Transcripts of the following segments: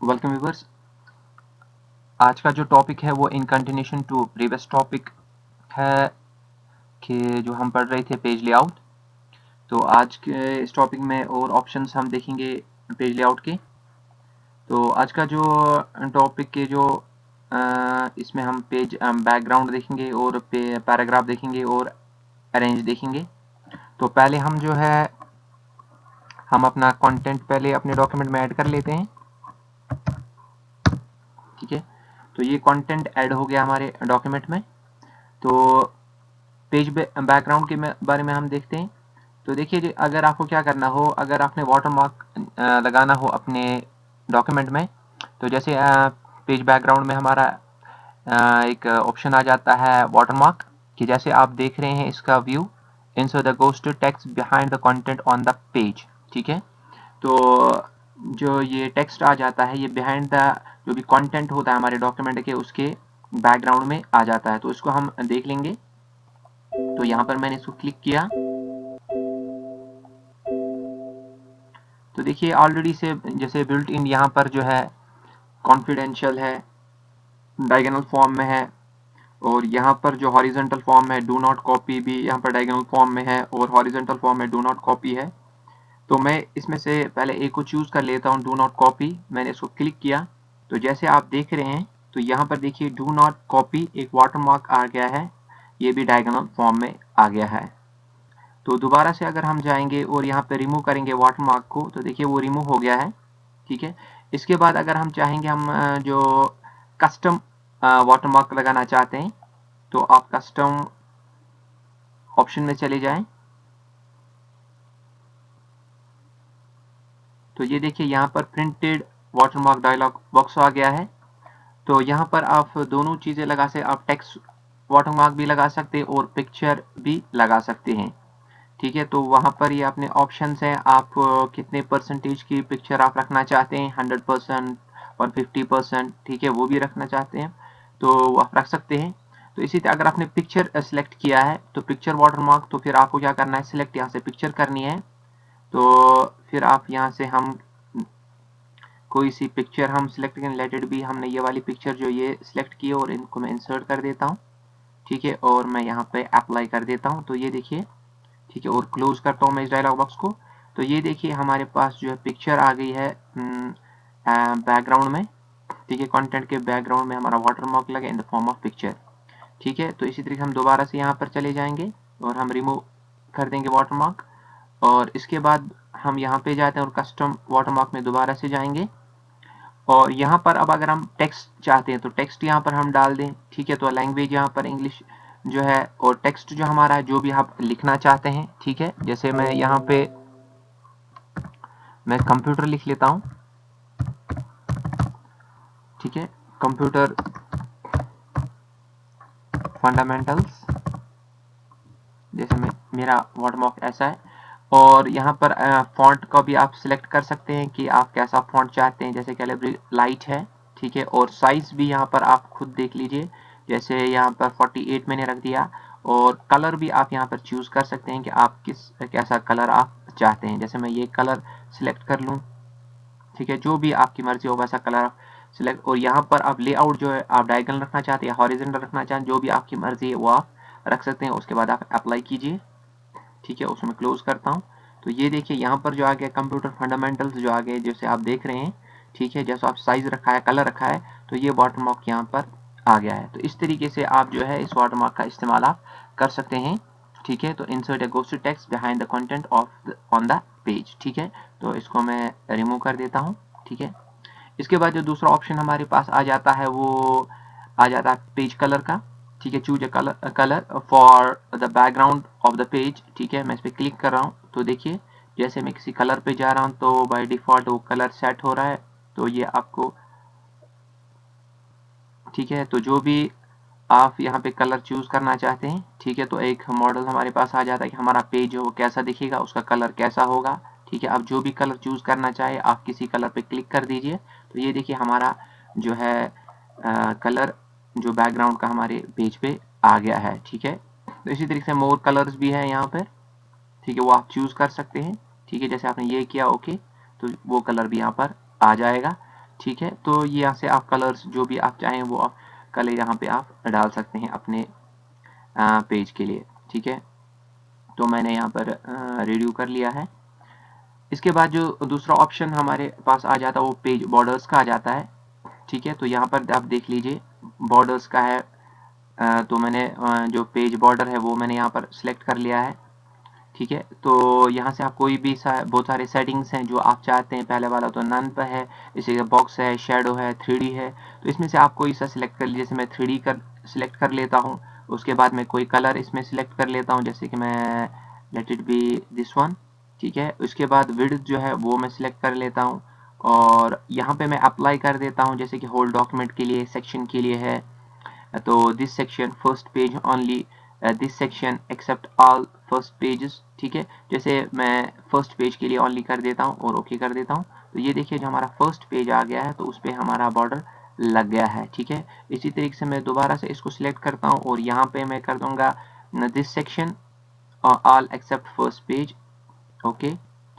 Welcome viewers. आज का जो टॉपिक है वो इन कंटिन्यूशन टू प्रीवियस टॉपिक है कि जो हम पढ़ रहे थे पेज लेआउट। तो आज के इस टॉपिक में और ऑप्शंस हम देखेंगे पेज लेआउट के। तो आज का जो टॉपिक के जो इसमें हम पेज बैकग्राउंड देखेंगे और पैराग्राफ देखेंगे और अरेंज देखेंगे। तो पहले हम जो है हम अपना कंटेंट पहले अपने डॉक्यूमेंट में ऐड कर लेते हैं। ठीक है, तो ये कंटेंट ऐड हो गया हमारे डॉक्यूमेंट में। तो पेज बैकग्राउंड के बारे में हम देखते हैं। तो देखिए जी, अगर आपको क्या करना हो, अगर आपने वाटरमार्क लगाना हो अपने डॉक्यूमेंट में, तो जैसे पेज बैकग्राउंड में हमारा एक ऑप्शन आ जाता है वाटरमार्क कि जैसे आप देख रहे हैं इसका view insert the ghost text behind the content on the page. ठीक है, तो जो ये टेक्स्ट आ जाता है ये बिहाइंड द जो भी कंटेंट होता है हमारे डॉक्यूमेंट के उसके बैकग्राउंड में आ जाता है। तो इसको हम देख लेंगे। तो यहाँ पर मैंने इसको क्लिक किया तो देखिए ऑलरेडी से जैसे बिल्ट इन यहाँ पर जो है कॉन्फिडेंशियल है, डायगोनल फॉर्म में है, और यहाँ पर जो हॉरिजॉन्टल फॉर्म है डू नॉट कॉपी भी यहाँ पर डायगोनल फॉर्म में है और हॉरिजॉन्टल फॉर्म में डू नॉट कॉपी है। तो मैं इसमें से पहले एक को चूज कर लेता हूँ, डू नॉट कॉपी। मैंने इसको क्लिक किया तो जैसे आप देख रहे हैं तो यहाँ पर देखिए डू नॉट कॉपी एक वाटरमार्क आ गया है, ये भी डायगोनल फॉर्म में आ गया है। तो दोबारा से अगर हम जाएंगे और यहाँ पे रिमूव करेंगे वाटरमार्क को तो देखिए वो रिमूव हो गया है। ठीक है, इसके बाद अगर हम चाहेंगे हम जो कस्टम वाटरमार्क लगाना चाहते हैं तो आप कस्टम ऑप्शन में चले जाएं। तो ये देखिए यहाँ पर प्रिंटेड वाटरमार्क डायलॉग बॉक्स आ गया है। तो यहाँ पर आप दोनों चीज़ें लगा से आप टेक्स्ट वाटरमार्क भी लगा सकते हैं और पिक्चर भी लगा सकते हैं। ठीक है, तो वहाँ पर ये अपने ऑप्शंस हैं, आप कितने परसेंटेज की पिक्चर आप रखना चाहते हैं, 100% और 50%। ठीक है, वो भी रखना चाहते हैं तो आप रख सकते हैं। तो इसी तरह अगर आपने पिक्चर सेलेक्ट किया है तो पिक्चर वाटरमार्क, तो फिर आपको क्या करना है, सिलेक्ट यहाँ से पिक्चर करनी है। तो फिर आप यहाँ से हम कोई सी पिक्चर हम सिलेक्ट करें, लेट इट बी, हमने ये वाली पिक्चर जो ये सिलेक्ट की है और इनको मैं इंसर्ट कर देता हूँ। ठीक है, और मैं यहाँ पे अप्लाई कर देता हूँ। तो ये देखिए, ठीक है, और क्लोज करता हूँ मैं इस डायलॉग बॉक्स को। तो ये देखिए हमारे पास जो है पिक्चर आ गई है बैकग्राउंड में। ठीक है, कंटेंट के बैकग्राउंड में हमारा वाटरमार्क लगा in the form of picture. ठीक है, तो इसी तरीके हम दोबारा से यहाँ पर चले जाएंगे और हम रिमूव कर देंगे वाटरमार्क, और इसके बाद हम यहाँ पे जाते हैं और कस्टम वाटरमार्क में दोबारा से जाएंगे। और यहाँ पर अब अगर हम टेक्स्ट चाहते हैं तो टेक्स्ट यहाँ पर हम डाल दें। ठीक है, तो लैंग्वेज यहाँ पर इंग्लिश जो है, और टेक्स्ट जो हमारा है जो भी आप लिखना चाहते हैं। ठीक है, जैसे मैं यहाँ पे मैं कंप्यूटर लिख लेता हूँ। ठीक है, कंप्यूटर फंडामेंटल्स, जैसे मैं मेरा वाटरमार्क ऐसा है। और यहाँ पर फॉन्ट का भी आप सिलेक्ट कर सकते हैं कि आप कैसा फॉन्ट चाहते हैं, जैसे कैलिब्री लाइट है। ठीक है, और साइज भी यहाँ पर आप खुद देख लीजिए, जैसे यहाँ पर 48 मैंने रख दिया। और कलर भी आप यहाँ पर चूज कर सकते हैं कि आप कैसा कलर आप चाहते हैं, जैसे मैं ये कलर सिलेक्ट कर लूँ। ठीक है, जो भी आपकी मर्जी हो वैसा कलर आप सिलेक्ट। और यहाँ पर आप लेआउट जो है आप डायगोनल रखना चाहते हैं, हॉरिजॉन्टल रखना चाहते हैं, जो भी आपकी मर्जी है वो आप रख सकते हैं। उसके बाद आप अप्लाई कीजिए। ठीक है, उसमें क्लोज करता हूँ। तो ये देखिए यहाँ पर जो आ गया कंप्यूटर फंडामेंटल्स जो आ गए, जैसे आप देख रहे हैं। ठीक है, जैसा आप साइज रखा है, कलर रखा है, तो ये वाटरमार्क यहाँ पर आ गया है। तो इस तरीके से आप जो है इस वाटरमार्क का इस्तेमाल आप कर सकते हैं। ठीक है, तो insert A ghost text behind the content of on the page. ठीक है, तो इसको मैं रिमूव कर देता हूँ। ठीक है, इसके बाद जो दूसरा ऑप्शन हमारे पास आ जाता है वो आ जाता है पेज कलर का। ठीक है, choose a colour for the background of the page. ठीक है, मैं इस पर क्लिक कर रहा हूँ तो देखिए जैसे मैं किसी कलर पे जा रहा हूँ तो बाय डिफॉल्ट वो कलर सेट हो रहा है। तो ये आपको, ठीक है, तो जो भी आप यहाँ पे कलर चूज करना चाहते हैं। ठीक है, तो एक मॉडल हमारे पास आ जाता है कि हमारा पेज हो कैसा दिखेगा, उसका कलर कैसा होगा। ठीक है, आप जो भी कलर चूज करना चाहे आप किसी कलर पे क्लिक कर दीजिए। तो ये देखिए हमारा जो है कलर जो बैकग्राउंड का हमारे पेज पे आ गया है। ठीक है, तो इसी तरीके से मोर कलर्स भी है यहाँ पर। ठीक है, वो आप चूज कर सकते हैं। ठीक है, जैसे आपने ये किया ओके, तो वो कलर भी यहाँ पर आ जाएगा। ठीक है। तो ये यहाँ से आप कलर्स जो भी आप चाहें वो आप कलर यहाँ पे आप डाल सकते हैं अपने पेज के लिए, ठीक है। तो मैंने यहाँ पर रिड्यू कर लिया है। इसके बाद जो दूसरा ऑप्शन हमारे पास आ जाता है वो पेज बॉर्डर्स का आ जाता है, ठीक है। तो यहाँ पर आप देख लीजिए बॉर्डर्स का है। तो मैंने जो पेज बॉर्डर है वो मैंने यहाँ पर सिलेक्ट कर लिया है, ठीक है। तो यहाँ से आप कोई भी बहुत सारे सेटिंग्स हैं जो आप चाहते हैं। पहले वाला तो नन पे है, इसी का बॉक्स है, शेडो है, 3D है। तो इसमें से आप कोई सा सिलेक्ट कर लीजिए। जैसे मैं 3D कर सिलेक्ट कर लेता हूँ। उसके बाद मैं कोई कलर इसमें सिलेक्ट कर लेता हूँ, जैसे कि मैं let it be this one, ठीक है। उसके बाद विड्थ जो है वो मैं सिलेक्ट कर लेता हूँ और यहाँ पे मैं अप्लाई कर देता हूँ, जैसे कि होल डॉक्यूमेंट के लिए, सेक्शन के लिए है। तो this section first page only, this section except all first pages, ठीक है। जैसे मैं फर्स्ट पेज के लिए ओनली कर देता हूँ और ओके कर देता हूँ। तो ये देखिए जो हमारा फर्स्ट पेज आ गया है तो उस पर हमारा बॉर्डर लग गया है, ठीक है। इसी तरीके से मैं दोबारा से इसको सिलेक्ट करता हूँ और यहाँ पे मैं कर दूंगा this section all except first page, okay,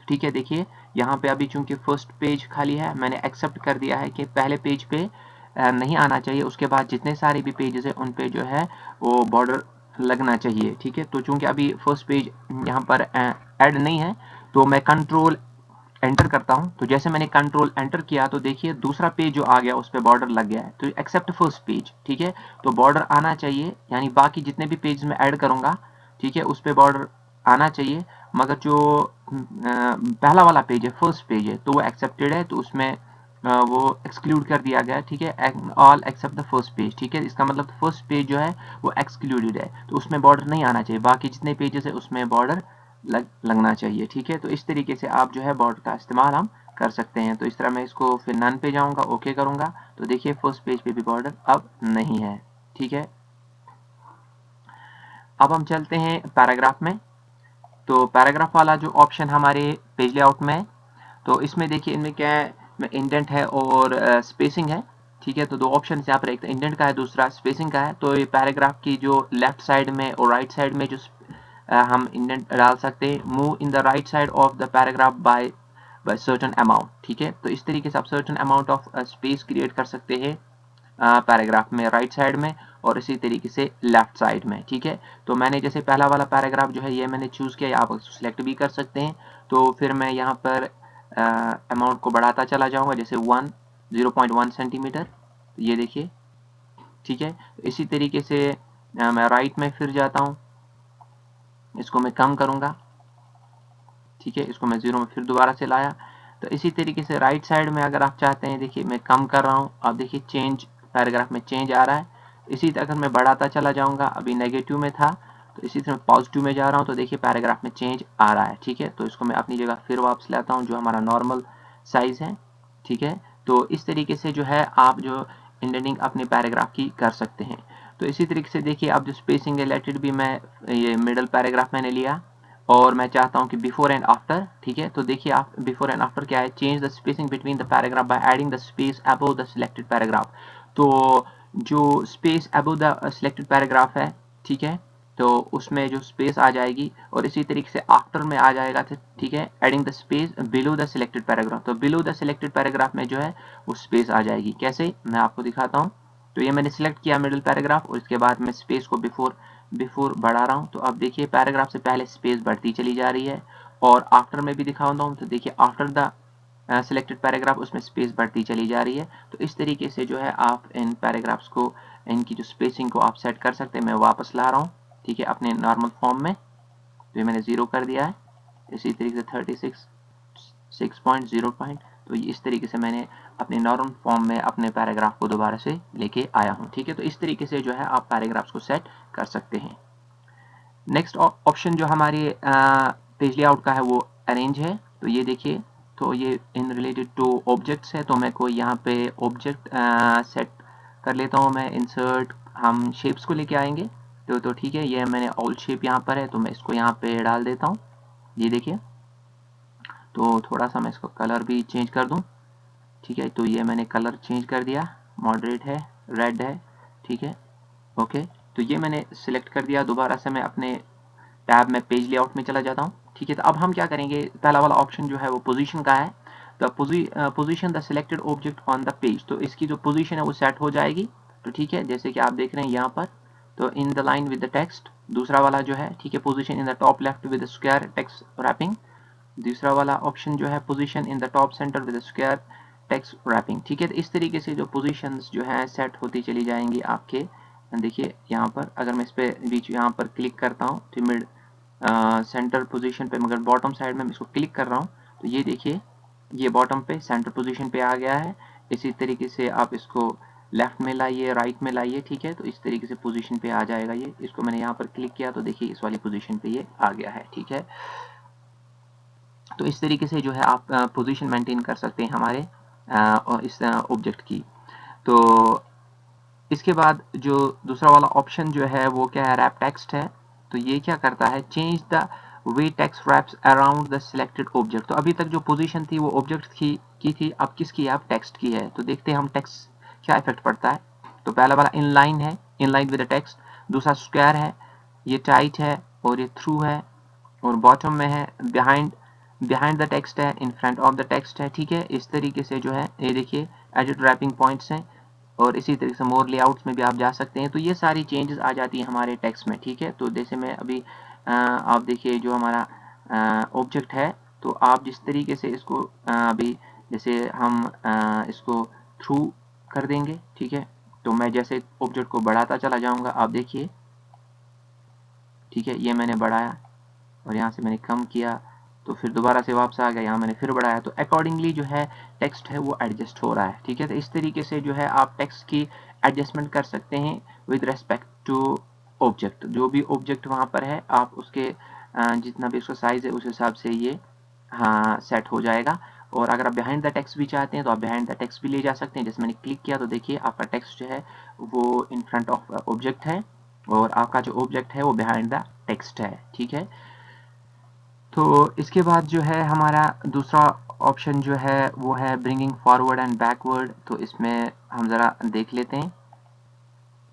ठीक है। देखिए यहाँ पे अभी चूंकि फर्स्ट पेज खाली है, मैंने एक्सेप्ट कर दिया है कि पहले पेज पे नहीं आना चाहिए। उसके बाद जितने सारे भी पेजेस है उन पे जो है वो बॉर्डर लगना चाहिए, ठीक है। तो चूंकि अभी फर्स्ट पेज यहाँ पर ऐड नहीं है तो मैं कंट्रोल एंटर करता हूँ। तो जैसे मैंने कंट्रोल एंटर किया तो देखिए दूसरा पेज जो आ गया उस पर बॉर्डर लग गया है। तो एक्सेप्ट फर्स्ट पेज, ठीक है। तो बॉर्डर आना चाहिए, यानी बाकी जितने भी पेज में ऐड करूंगा, ठीक है, उस पर बॉर्डर आना चाहिए। मगर जो पहला वाला पेज है, फर्स्ट पेज है, तो वो एक्सेप्टेड है, तो उसमें वो एक्सक्लूड कर दिया गया, ठीक है। All except the first page, ठीक है। इसका मतलब फर्स्ट पेज जो है वो एक्सक्लूडेड है, तो उसमें बॉर्डर नहीं आना चाहिए। बाकी जितने पेजेस है उसमें बॉर्डर लगना चाहिए, ठीक है। तो इस तरीके से आप जो है बॉर्डर का इस्तेमाल हम कर सकते हैं। तो इस तरह मैं इसको फिर नन पे जाऊंगा, ओके करूंगा, तो देखिए फर्स्ट पेज पे भी बॉर्डर अब नहीं है, ठीक है। अब हम चलते हैं पैराग्राफ में। तो पैराग्राफ वाला जो ऑप्शन हमारे पेज लेआउट में है, तो इसमें देखिए इनमें क्या है, इंडेंट है और स्पेसिंग है, ठीक है। तो दो ऑप्शन यहाँ पर, एक तो इंडेंट का है, दूसरा स्पेसिंग का है। तो ये पैराग्राफ की जो लेफ्ट साइड में और राइट साइड में जो हम इंडेंट डाल सकते हैं, move in the right side of the paragraph by certain amount, ठीक है। तो इस तरीके से आप certain amount of space create कर सकते हैं पैराग्राफ में राइट साइड में और इसी तरीके से लेफ्ट साइड में, ठीक है। तो मैंने जैसे पहला वाला पैराग्राफ जो है ये मैंने चूज किया, आप सिलेक्ट भी कर सकते हैं। तो फिर मैं यहाँ पर अमाउंट को बढ़ाता चला जाऊंगा, जैसे 0.1 सेंटीमीटर, ये देखिए, ठीक है। इसी तरीके से मैं राइट में फिर जाता हूँ, इसको मैं कम करूंगा, ठीक है। इसको मैं 0 में फिर दोबारा से लाया। तो इसी तरीके से राइट साइड में अगर आप चाहते हैं, देखिए मैं कम कर रहा हूँ, अब देखिए चेंज, पैराग्राफ में चेंज आ रहा है। इसी तरह मैं बढ़ाता चला जाऊंगा, अभी नेगेटिव में था तो इसी तरह पॉजिटिव में जा रहा हूँ, तो देखिए पैराग्राफ में चेंज आ रहा है, ठीक है। तो इसको मैं अपनी जगह फिर वापस लाता हूँ जो हमारा नॉर्मल साइज है, ठीक है। तो इस तरीके से जो है आप जो इंडेंटिंग अपने पैराग्राफ की कर सकते हैं। तो इसी तरीके से देखिए अब जो स्पेसिंग रिलेटेड भी मैं ये मिडल पैराग्राफ मैंने लिया और मैं चाहता हूं कि बिफोर एंड आफ्टर, ठीक है। तो देखिए आप बिफोर एंड आफ्टर क्या है, change the spacing between the paragraph by adding the space above the selected paragraph. तो जो space above the selected paragraph है, ठीक है, तो उसमें जो स्पेस आ जाएगी और इसी तरीके से आफ्टर में आ जाएगा, ठीक है, adding the space below the selected paragraph. तो बिलो द सिलेक्टेड पैराग्राफ में जो है वो स्पेस आ जाएगी। कैसे, मैं आपको दिखाता हूँ। तो ये मैंने सिलेक्ट किया मिडिल पैराग्राफ और इसके बाद मैं स्पेस को बिफोर बढ़ा रहा हूं। तो अब देखिए पैराग्राफ से पहले स्पेस बढ़ती चली जा रही है और आफ्टर में भी दिखाऊंगा हूं, तो देखिए आफ्टर द सिलेक्टेड पैराग्राफ उसमें स्पेस बढ़ती चली जा रही है। तो इस तरीके से जो है आप इन पैराग्राफ्स को, इनकी जो स्पेसिंग को आप सेट कर सकते हैं। मैं वापस ला रहा हूँ, ठीक है, अपने नॉर्मल फॉर्म में। तो ये मैंने 0 कर दिया है, इसी तरीके से 36 6.0 पॉइंट। तो इस तरीके से मैंने अपने नॉर्मल फॉर्म में अपने पैराग्राफ को दोबारा से लेके आया हूँ, ठीक है। तो इस तरीके से जो है आप पैराग्राफ्स को सेट कर सकते हैं। नेक्स्ट ऑप्शन जो हमारे पेज लेआउट का है वो अरेंज है। तो ये देखिए, तो ये इन रिलेटेड टू ऑब्जेक्ट्स है। तो मैं कोई यहाँ पे ऑब्जेक्ट सेट कर लेता हूँ। मैं इंसर्ट, हम शेप्स को लेके आएंगे। तो ठीक है, ये मैंने ऑल शेप यहाँ पर है तो मैं इसको यहाँ पे डाल देता हूँ, ये देखिए। तो थोड़ा सा मैं इसको कलर भी चेंज कर दूँ, ठीक है। तो ये मैंने कलर चेंज कर दिया, मॉडरेट है, रेड है, ठीक है, ओके। तो ये मैंने सिलेक्ट कर दिया। दोबारा से मैं अपने टैब में पेज लेआउट में चला जाता हूँ, ठीक है। तो अब हम क्या करेंगे, पहला वाला ऑप्शन जो है वो पोजीशन का है। The position the selected object on the page, तो इसकी जो पोजीशन है वो सेट हो जाएगी। तो ठीक है, जैसे कि आप देख रहे हैं यहाँ पर, तो in the line with the text, दूसरा वाला जो है, ठीक है, position in the top left with the square text wrapping, दूसरा वाला ऑप्शन जो है position in the top centre with the square text wrapping. ठीक है, तो इस तरीके से जो पोजीशंस जो है सेट होती चली जाएंगी आपके। देखिए यहाँ पर अगर मैं इस पे बीच यहाँ पर क्लिक करता हूँ तो मिड सेंटर पोजीशन पे, मगर बॉटम साइड में मैं इसको क्लिक कर रहा हूँ तो ये देखिए ये बॉटम पे सेंटर पोजीशन पे आ गया है। इसी तरीके से आप इसको लेफ्ट में लाइए, राइट में लाइए, ठीक है, तो इस तरीके से पोजीशन पे आ जाएगा ये। इसको मैंने यहाँ पर क्लिक किया तो देखिए इस वाली पोजीशन पे ये आ गया है। ठीक है, तो इस तरीके से जो है आप पोजीशन मेंटेन कर सकते हैं हमारे और इस ऑब्जेक्ट की। तो इसके बाद जो दूसरा वाला ऑप्शन जो है वो क्या है, रैप टेक्स्ट है। तो ये क्या करता है, change the way text wraps around the selected object. तो अभी तक जो पोजीशन थी वो ऑब्जेक्ट की थी, अब किसकी है, अब टेक्स्ट की है। तो देखते हैं हम टेक्स्ट क्या इफेक्ट पड़ता है। तो पहला वाला इन लाइन है, in line with the text, दूसरा स्क्वायर है, ये टाइट है और ये थ्रू है, और बॉटम में है बिहाइंड द टेक्स्ट है, in front of the text है। ठीक है, इस तरीके से जो है ये देखिए एडिट रैपिंग पॉइंट्स हैं, और इसी तरीके से मोर लेआउट्स में भी आप जा सकते हैं। तो ये सारी चेंजेस आ जाती हैं हमारे टेक्स्ट में। ठीक है, तो जैसे मैं अभी आप देखिए जो हमारा ऑब्जेक्ट है, तो आप जिस तरीके से इसको अभी जैसे हम इसको थ्रू कर देंगे, ठीक है, तो मैं जैसे ऑब्जेक्ट को बढ़ाता चला जाऊंगा, आप देखिए, ठीक है, ये मैंने बढ़ाया और यहाँ से मैंने कम किया तो फिर दोबारा से वापस आ गया, यहाँ मैंने फिर बढ़ाया, तो अकॉर्डिंगली जो है टेक्स्ट है वो एडजस्ट हो रहा है। ठीक है, तो इस तरीके से जो है आप टेक्स्ट की एडजस्टमेंट कर सकते हैं विद रेस्पेक्ट टू ऑब्जेक्ट। जो भी ऑब्जेक्ट वहाँ पर है आप उसके जितना भी उसका साइज है उस हिसाब से ये हाँ सेट हो जाएगा। और अगर आप बिहाइंड द टेक्स्ट भी चाहते हैं तो आप बिहाइंड द टेक्स्ट भी ले जा सकते हैं। जैसे मैंने क्लिक किया तो देखिए आपका टेक्स्ट जो है वो इन फ्रंट ऑफ ऑब्जेक्ट है और आपका जो ऑब्जेक्ट है वो बिहाइंड द टेक्स्ट है। ठीक है, तो इसके बाद जो है हमारा दूसरा ऑप्शन जो है वो है ब्रिंगिंग फॉरवर्ड एंड बैकवर्ड। तो इसमें हम ज़रा देख लेते हैं।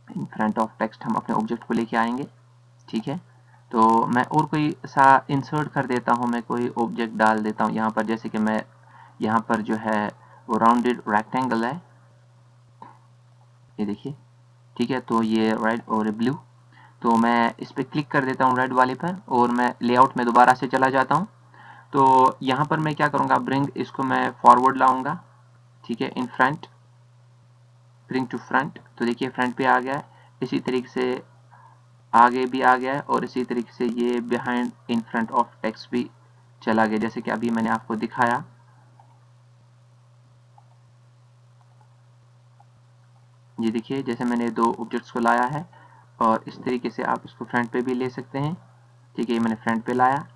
इन फ्रंट ऑफ टेक्स्ट हम अपने ऑब्जेक्ट को लेके आएंगे। ठीक है, तो मैं और कोई सा इंसर्ट कर देता हूँ, मैं कोई ऑब्जेक्ट डाल देता हूँ यहाँ पर। जैसे कि मैं यहाँ पर जो है वो राउंडेड रेक्टेंगल है, ये देखिए, ठीक है, तो ये रेड और ब्लू, तो मैं इस पर क्लिक कर देता हूँ रेड वाले पर और मैं लेआउट में दोबारा से चला जाता हूँ। तो यहाँ पर मैं क्या करूँगा, ब्रिंग इसको मैं फॉरवर्ड लाऊंगा। ठीक है, in front, bring to front, तो देखिए फ्रंट पे आ गया है। इसी तरीके से आगे भी आ गया है और इसी तरीके से ये behind in front of text भी चला गया, जैसे कि अभी मैंने आपको दिखाया। ये देखिए जैसे मैंने दो ऑब्जेक्ट्स को लाया है और इस तरीके से आप इसको फ्रंट पे भी ले सकते हैं। ठीक है, ये मैंने फ्रंट पे लाया।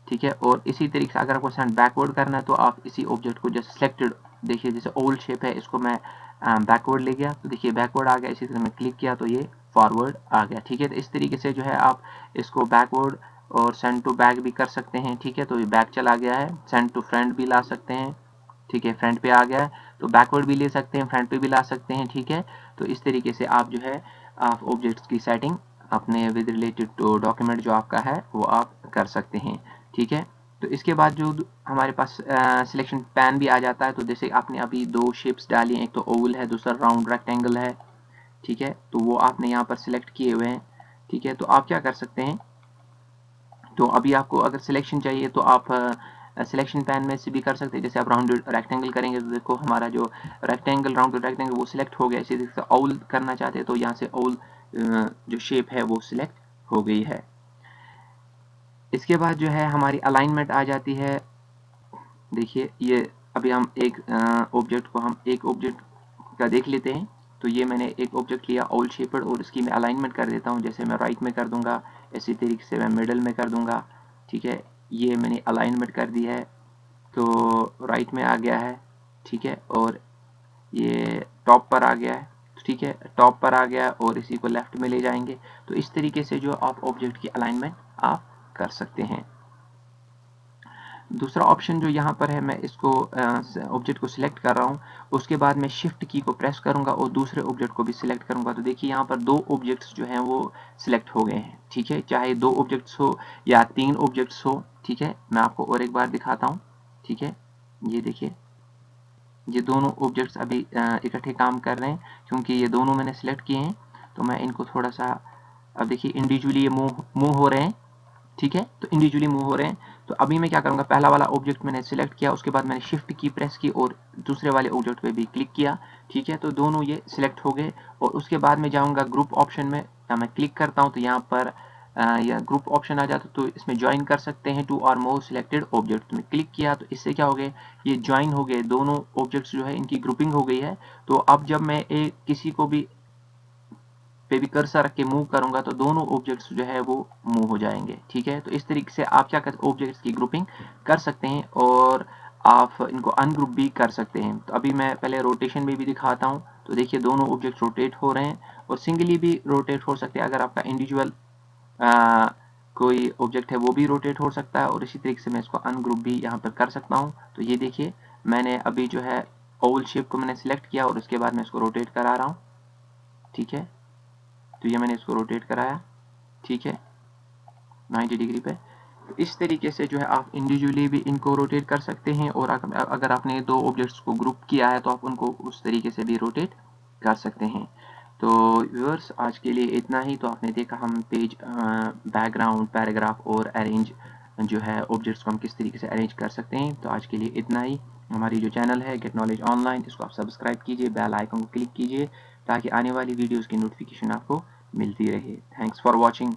ठीक है, और इसी तरीके से अगर आपको सेंड बैकवर्ड करना है तो आप इसी ऑब्जेक्ट को जैसे सिलेक्टेड, देखिए जैसे ओवल शेप है, इसको मैं बैकवर्ड ले गया तो देखिए बैकवर्ड आ गया। इसी तरह मैं क्लिक किया तो ये फॉरवर्ड आ गया। ठीक है, तो इस तरीके से जो है आप इसको बैकवर्ड और सेंड टू बैक भी कर सकते हैं। ठीक है, तो ये बैक चला गया है, सेंड टू फ्रंट भी ला सकते हैं। ठीक है, फ्रंट पे आ गया है तो बैकवर्ड भी ले सकते हैं, फ्रंट पे भी ला सकते हैं। ठीक है, तो इस तरीके से आप जो है आप ऑब्जेक्ट्स की सेटिंग अपने विद रिलेटेड टू डॉक्यूमेंट जो आपका है वो आप कर सकते हैं। ठीक है, तो इसके बाद जो हमारे पास सिलेक्शन पैन भी आ जाता है। तो जैसे आपने अभी दो शेप्स डाली हैं, एक तो ओवल है, दूसरा राउंड रेक्टेंगल है। ठीक है, तो वो आपने यहाँ पर सिलेक्ट किए हुए हैं। ठीक है, तो आप क्या कर सकते हैं, तो अभी आपको अगर सिलेक्शन चाहिए तो आप सिलेक्शन पैन में से भी कर सकते हैं। जैसे आप राउंड रेक्टेंगल करेंगे तो देखो हमारा जो रेक्टेंगल राउंड रेक्टेंगल वो सिलेक्ट हो गया। इसी तरीके से ओवल करना चाहते हैं तो यहाँ से ओवल जो शेप है वो सिलेक्ट हो गई है। इसके बाद जो है हमारी अलाइनमेंट आ जाती है। देखिए ये अभी हम एक ऑब्जेक्ट को हम एक ऑब्जेक्ट का देख लेते हैं। तो ये मैंने एक ऑब्जेक्ट लिया ओवल शेपेड और इसकी मैं अलाइनमेंट कर देता हूँ। जैसे मैं राइट में कर दूंगा, इसी तरीके से मैं मिडल में कर दूंगा। ठीक है, ये मैंने अलाइनमेंट कर दी है तो राइट में आ गया है। ठीक है, और ये टॉप पर आ गया है। ठीक है, टॉप पर आ गया और इसी को लेफ्ट में ले जाएंगे। तो इस तरीके से जो आप ऑब्जेक्ट की अलाइनमेंट आप कर सकते हैं। दूसरा ऑप्शन जो यहाँ पर है, मैं इसको ऑब्जेक्ट को सिलेक्ट कर रहा हूँ, उसके बाद मैं शिफ्ट की को प्रेस करूंगा और दूसरे ऑब्जेक्ट को भी सिलेक्ट करूंगा। तो देखिए यहाँ पर दो ऑब्जेक्ट्स जो हैं वो सिलेक्ट हो गए हैं। ठीक है, चाहे दो ऑब्जेक्ट्स हो या तीन ऑब्जेक्ट्स हो। ठीक है, मैं आपको और एक बार दिखाता हूँ। ठीक है, ये देखिए ये दोनों ऑब्जेक्ट्स अभी इकट्ठे काम कर रहे हैं, क्योंकि ये दोनों मैंने सिलेक्ट किए हैं। तो मैं इनको थोड़ा सा, अब देखिए इंडिविजुअली ये मूव हो रहे हैं, ठीक है, तो इंडिविजुअली मूव हो रहे हैं। तो अभी मैं क्या करूँगा, पहला वाला ऑब्जेक्ट मैंने सिलेक्ट किया, उसके बाद मैंने शिफ्ट की प्रेस की और दूसरे वाले ऑब्जेक्ट पे भी क्लिक किया, ठीक है, तो दोनों ये सिलेक्ट हो गए। और उसके बाद मैं जाऊँगा ग्रुप ऑप्शन में, या मैं क्लिक करता हूँ तो यहाँ पर या ग्रुप ऑप्शन आ जाता, तो इसमें ज्वाइन कर सकते हैं टू और मोर सिलेक्टेड ऑब्जेक्ट। तो मैं क्लिक किया तो इससे क्या हो गए, ये ज्वाइन हो गए, दोनों ऑब्जेक्ट्स जो है इनकी ग्रुपिंग हो गई है। तो अब जब मैं एक किसी को भी पे भी कर्सर रख के मूव करूंगा तो दोनों ऑब्जेक्ट्स जो है वो मूव हो जाएंगे, ठीक है। तो इस तरीके से आप क्या कर ऑब्जेक्ट्स की ग्रुपिंग कर सकते हैं और आप इनको अनग्रुप भी कर सकते हैं। तो अभी मैं पहले रोटेशन में भी दिखाता हूँ। तो देखिए दोनों ऑब्जेक्ट रोटेट हो रहे हैं और सिंगली भी रोटेट हो सकते हैं। अगर आपका इंडिविजुअल कोई ऑब्जेक्ट है वो भी रोटेट हो सकता है, और इसी तरीके से मैं इसको अनग्रुप भी यहाँ पर कर सकता हूँ। तो ये देखिए मैंने अभी जो है ओवल शेप को मैंने सिलेक्ट किया और उसके बाद मैं इसको रोटेट करा रहा हूँ, ठीक है। तो ये मैंने इसको रोटेट कराया, ठीक है, 90 डिग्री पे। तो इस तरीके से जो है आप इंडिविजुअली भी इनको रोटेट कर सकते हैं, और अगर आपने दो ऑब्जेक्ट्स को ग्रुप किया है तो आप उनको उस तरीके से भी रोटेट कर सकते हैं। तो व्यूअर्स आज के लिए इतना ही। तो आपने देखा हम पेज, बैकग्राउंड, पैराग्राफ और अरेंज जो है ऑब्जेक्ट्स को हम किस तरीके से अरेंज कर सकते हैं। तो आज के लिए इतना ही। हमारी जो चैनल है गेट नॉलेज ऑनलाइन, इसको आप सब्सक्राइब कीजिए, बेल आइकन को क्लिक कीजिए ताकि आने वाली वीडियोज़ की नोटिफिकेशन आपको मिलती रहे। Thanks for watching.